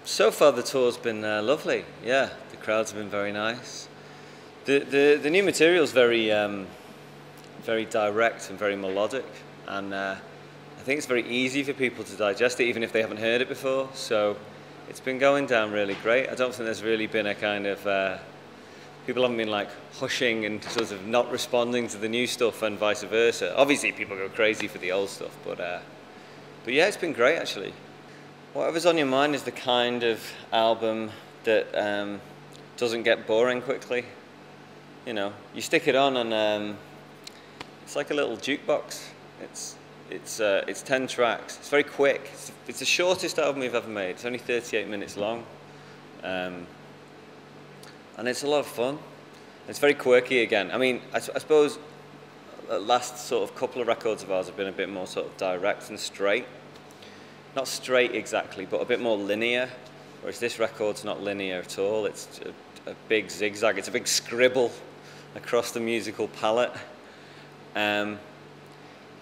So far, the tour's been lovely. Yeah, the crowds have been very nice. The new material's very direct and very melodic, and I think it's very easy for people to digest it, even if they haven't heard it before. So it's been going down really great. I don't think there's really been a kind of people haven't been like hushing and sort of not responding to the new stuff and vice versa. Obviously, people go crazy for the old stuff, but yeah, it's been great actually. Whatever's on your mind is the kind of album that doesn't get boring quickly. You know, you stick it on and it's like a little jukebox. It's 10 tracks. It's very quick. It's the shortest album we've ever made. It's only 38 minutes long, and it's a lot of fun. It's very quirky again. I mean, I suppose the last sort of couple of records of ours have been a bit more sort of direct and straight. Not straight exactly, but a bit more linear, whereas this record's not linear at all. It's a big zigzag, it's a big scribble across the musical palette. You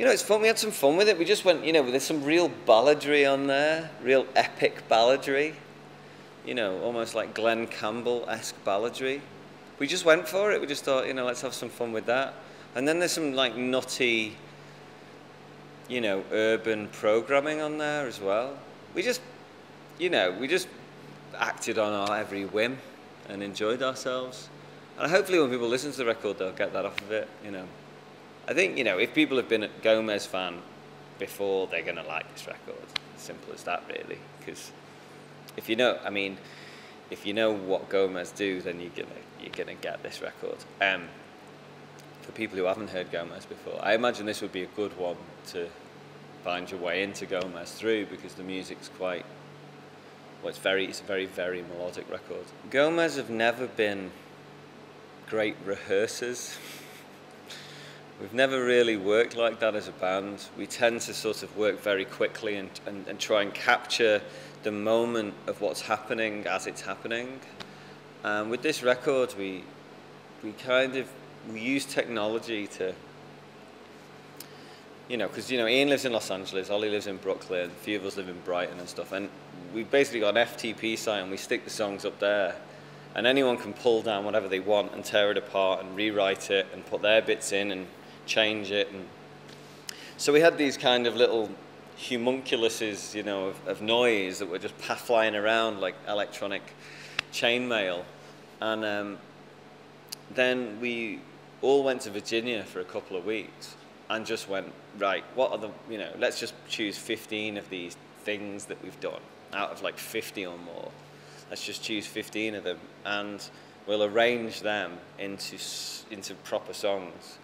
know, it's fun, we had some fun with it. We just went, you know, there's some real balladry on there, real epic balladry, you know, almost like Glenn Campbell-esque balladry. We just went for it, we just thought, you know, let's have some fun with that. And then there's some like nutty, you know, urban programming on there as well. We just, you know, we just acted on our every whim and enjoyed ourselves. And hopefully when people listen to the record, they'll get that off of it, you know. I think, you know, if people have been a Gomez fan before, they're going to like this record. Simple as that, really. Because if you know, I mean, if you know what Gomez do, then you're gonna get this record. For people who haven't heard Gomez before, I imagine this would be a good one to find your way into Gomez through, because the music's quite, well, it's a very, very melodic record. Gomez have never been great rehearsers. We've never really worked like that as a band. We tend to sort of work very quickly and try and capture the moment of what's happening as it's happening. With this record, we use technology to, you know, because, you know, Ian lives in Los Angeles, Ollie lives in Brooklyn, a few of us live in Brighton and stuff, and we've basically got an FTP site and we stick the songs up there, and anyone can pull down whatever they want and tear it apart and rewrite it and put their bits in and change it. And so we had these kind of little homunculuses, you know, of noise that were just flying around like electronic chainmail. And then we all went to Virginia for a couple of weeks and just went, right, what are the, you know, let's just choose 15 of these things that we've done out of like 50 or more. Let's just choose 15 of them and we'll arrange them into proper songs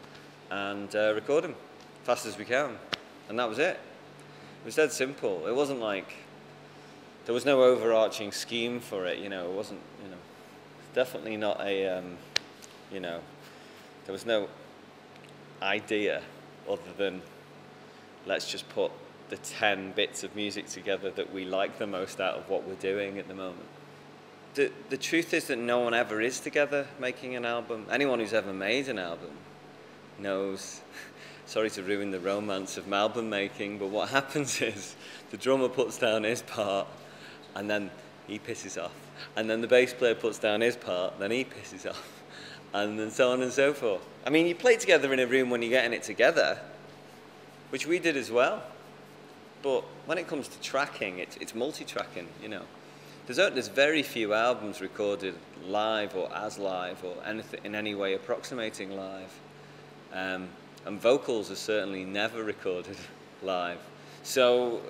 and record them fast as we can. And that was it. It was dead simple. It wasn't like, there was no overarching scheme for it, you know, it wasn't, you know, definitely not a, you know, there was no idea other than let's just put the 10 bits of music together that we like the most out of what we're doing at the moment. The truth is that no one ever is together making an album. Anyone who's ever made an album knows, sorry to ruin the romance of album making, but what happens is the drummer puts down his part and then he pisses off. And then the bass player puts down his part, then he pisses off. And then so on and so forth. I mean, you play together in a room when you're getting it together, which we did as well. But when it comes to tracking, it's multi-tracking, you know. There's very few albums recorded live or as live or anything in any way approximating live. And vocals are certainly never recorded live. So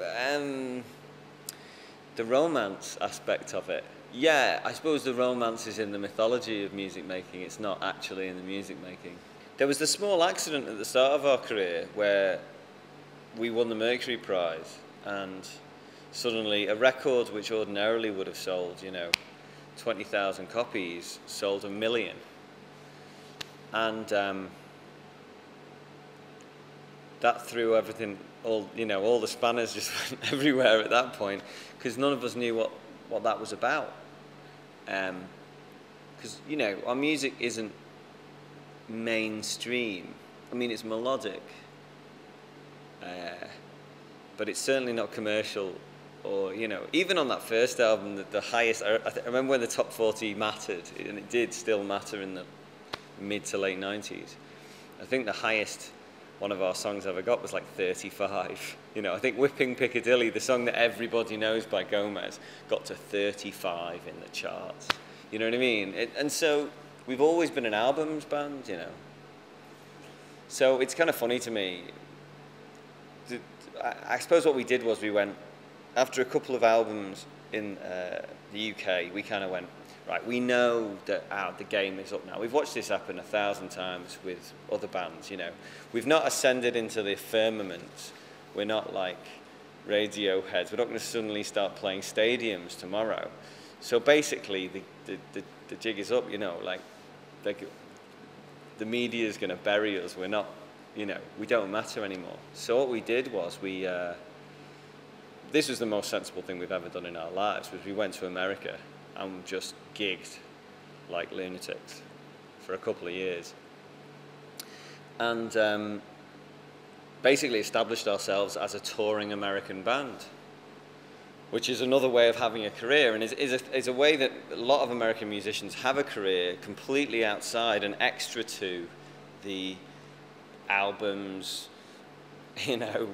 the romance aspect of it, yeah, I suppose the romance is in the mythology of music making. It's not actually in the music making. There was the small accident at the start of our career where we won the Mercury Prize, and suddenly a record which ordinarily would have sold, you know, 20,000 copies sold 1 million. And that threw everything, all, you know, all the spanners just went everywhere at that point, because none of us knew what that was about. Because, you know, our music isn't mainstream. I mean, it's melodic, but it's certainly not commercial or you know, even on that first album, the highest. I remember when the top 40 mattered, and it did still matter in the mid to late 90s. I think the highest one of our songs ever got was like 35. You know, I think Whipping Piccadilly, the song that everybody knows by Gomez, got to 35 in the charts. You know what I mean? And so we've always been an albums band, you know. So it's kind of funny to me. I suppose what we did was we went, after a couple of albums in the UK, we kind of went, right, we know that the game is up now. We've watched this happen 1,000 times with other bands, you know. We've not ascended into the firmament. We're not like Radioheads. We're not going to suddenly start playing stadiums tomorrow. So basically, the jig is up, you know, like the media is going to bury us. We're not, you know, we don't matter anymore. So what we did was this was the most sensible thing we've ever done in our lives, was we went to America and just gigged like lunatics for a couple of years. And basically established ourselves as a touring American band, which is another way of having a career, and is a way that a lot of American musicians have a career completely outside and extra to the albums, you know,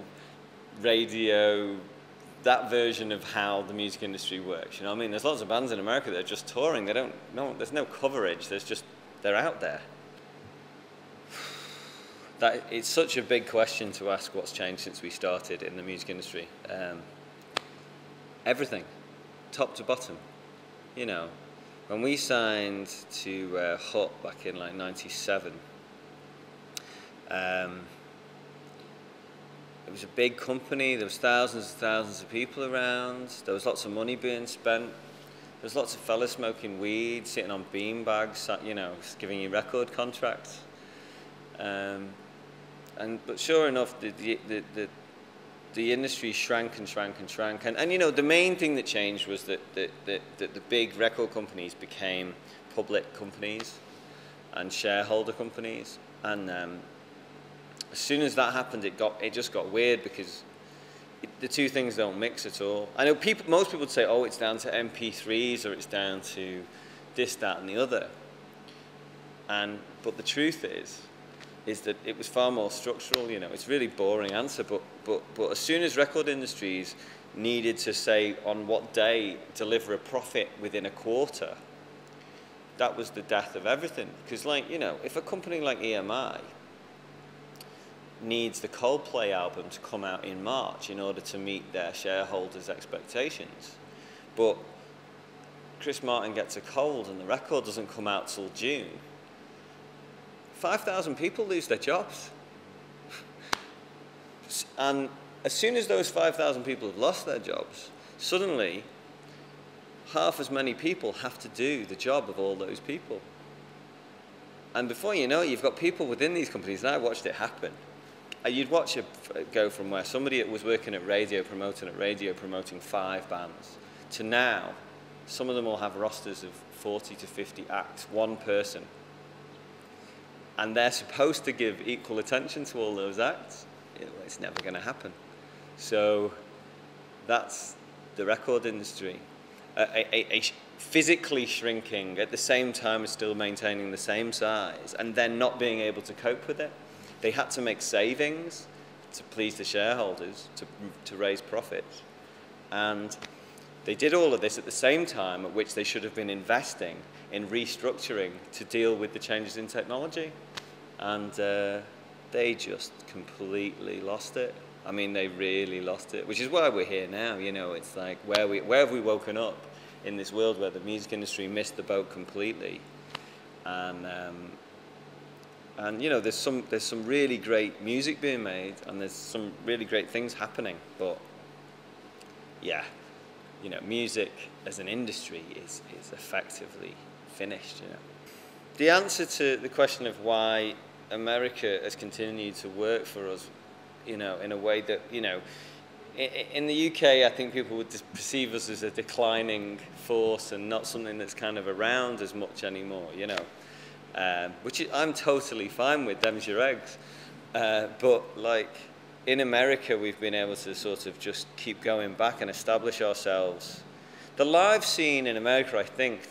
radio, that version of how the music industry works. You know what I mean? There's lots of bands in America that are just touring. There's no coverage. They're out there. It's such a big question to ask what's changed since we started in the music industry. Everything, top to bottom. You know, when we signed to Hut back in like '97, it was a big company. There was thousands and thousands of people around. There was lots of money being spent. There was lots of fellas smoking weed, sitting on beanbags, you know, giving you record contracts. But sure enough, the industry shrank and shrank and shrank. And you know, the main thing that changed was that the big record companies became public companies and shareholder companies. And as soon as that happened, it just got weird, because the two things don't mix at all. I know most people would say, oh, it's down to MP3s, or it's down to this, that, and the other. But the truth is that it was far more structural. You know, it's a really boring answer, but as soon as record industries needed to say on what day deliver a profit within a quarter, that was the death of everything. Because, like, you know, if a company like EMI needs the Coldplay album to come out in March in order to meet their shareholders' expectations, but Chris Martin gets a cold and the record doesn't come out till June, 5,000 people lose their jobs. And as soon as those 5,000 people have lost their jobs, suddenly half as many people have to do the job of all those people. And before you know it, you've got people within these companies, and I watched it happen. You'd watch it go from where somebody was working at radio, promoting 5 bands, to now, some of them will have rosters of 40 to 50 acts, one person. And they're supposed to give equal attention to all those acts. It's never going to happen. So that's the record industry. Physically shrinking at the same time as still maintaining the same size, and then not being able to cope with it. They had to make savings to please the shareholders, to raise profits. And they did all of this at the same time at which they should have been investing in restructuring to deal with the changes in technology. And they just completely lost it. I mean, they really lost it, which is why we're here now. You know, it's like, where have we woken up in this world where the music industry missed the boat completely? And you know, there's some really great music being made, and there's some really great things happening. But yeah, you know, music as an industry is effectively finished. You know, the answer to the question of why America has continued to work for us, you know, in a way that, you know, in the UK, I think people would perceive us as a declining force and not something that's kind of around as much anymore, you know, which I'm totally fine with, them's your eggs. But like, in America, we've been able to sort of just keep going back and establish ourselves. The live scene in America, I think,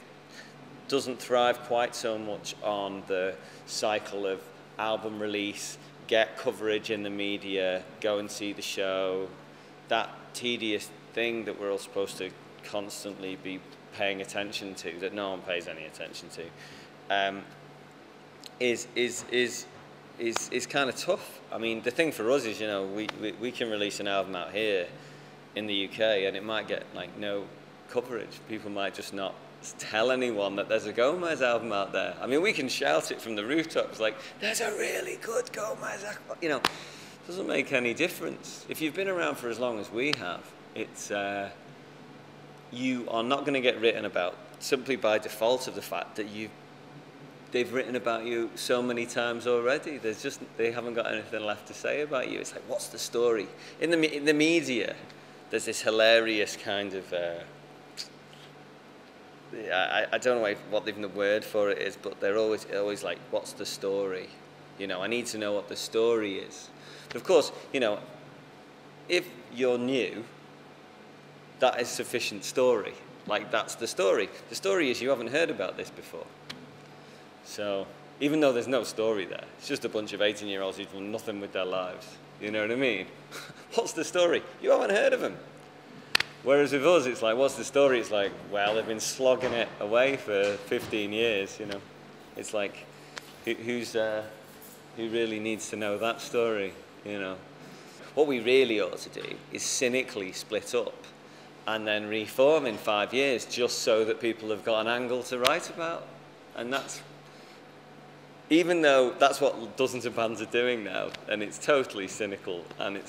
doesn't thrive quite so much on the cycle of album release, get coverage in the media, go and see the show, that tedious thing that we're all supposed to constantly be paying attention to, that no one pays any attention to, is kind of tough. I mean, the thing for us is, you know, we can release an album out here in the UK and it might get like no coverage. People might just not tell anyone that there's a Gomez album out there. I mean, we can shout it from the rooftops like, there's a really good Gomez album. You know, it doesn't make any difference. If you've been around for as long as we have, it's you are not going to get written about simply by default of the fact that they've written about you so many times already. They haven't got anything left to say about you. It's like, what's the story? In the media, there's this hilarious kind of I don't know what even the word for it is, but they're always like, what's the story? You know, I need to know what the story is. But of course, you know, if you're new, that is sufficient story. Like, that's the story. The story is you haven't heard about this before. So, even though there's no story there, it's just a bunch of 18-year-olds who've done nothing with their lives. You know what I mean? What's the story? You haven't heard of them. Whereas with us, it's like, what's the story? It's like, well, they've been slogging it away for 15 years, you know. It's like, who really needs to know that story, you know? What we really ought to do is cynically split up and then reform in 5 years just so that people have got an angle to write about. And that's, even though that's what dozens of bands are doing now, and it's totally cynical, and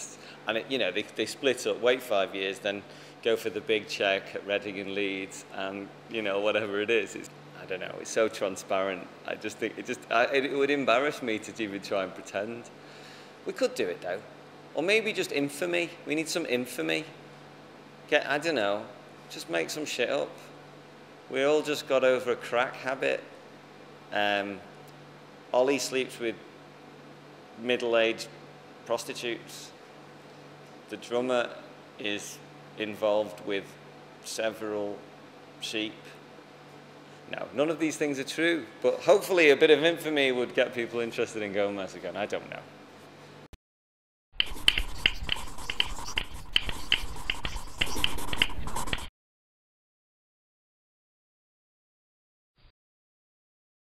you know, they split up, wait 5 years, then go for the big check at Reading and Leeds, and you know, whatever it is. I don't know, it's so transparent. I just think it would embarrass me to even try and pretend. We could do it though. Or maybe just infamy. We need some infamy. I don't know, just make some shit up. We all just got over a crack habit. Ollie sleeps with middle-aged prostitutes. The drummer is involved with several sheep. No, none of these things are true, but hopefully a bit of infamy would get people interested in Gomez again. I don't know.